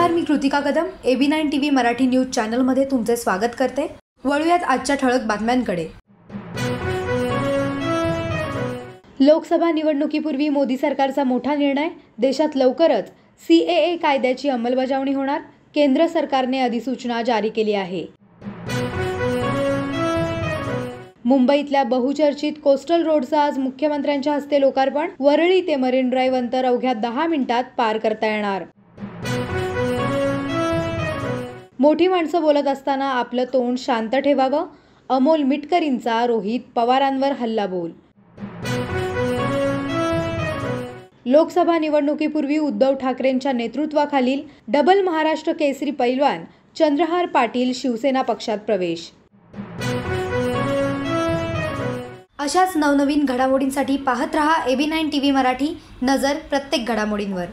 नमस्कार, मी Kritika Kadam AB9 TV Marathi news चॅनलमध्ये तुमचे स्वागत करते। वळूयात आजच्या ठळक बातम्यांकडे। लोकसभा निवडणुकीपूर्वी मोदी सरकारचा मोठा निर्णय, देशात लवकरच CAA कायद्याची अंमलबजावणी होणार, केंद्र सरकारने अधिसूचना जारी केली आहे। मुंबईतल्या बहुचर्चित कोस्टल रोडचं आज मुख्यमंत्र्यांच्या हस्ते लोकार्पण, वरळी ते मरीन ड्राईव्ह अंतर अवघ्या 10 मिनिटात पार करता येणार। मोठी माणसं बोलत असताना आपलं तोंड शांत ठेवावं, अमोल मिटकरींचा रोहित पवारांवर हल्लाबोल। लोकसभा निवडणुकीपूर्वी उद्धव ठाकरेंच्या नेतृत्वाखालील डबल महाराष्ट्र केसरी पैलवान चंद्रहार पाटील शिवसेना पक्षात प्रवेश। अशाच नवनवीन घडामोडींसाठी पाहत रहा AB9 TV मराठी, नजर प्रत्येक घडामोडींवर।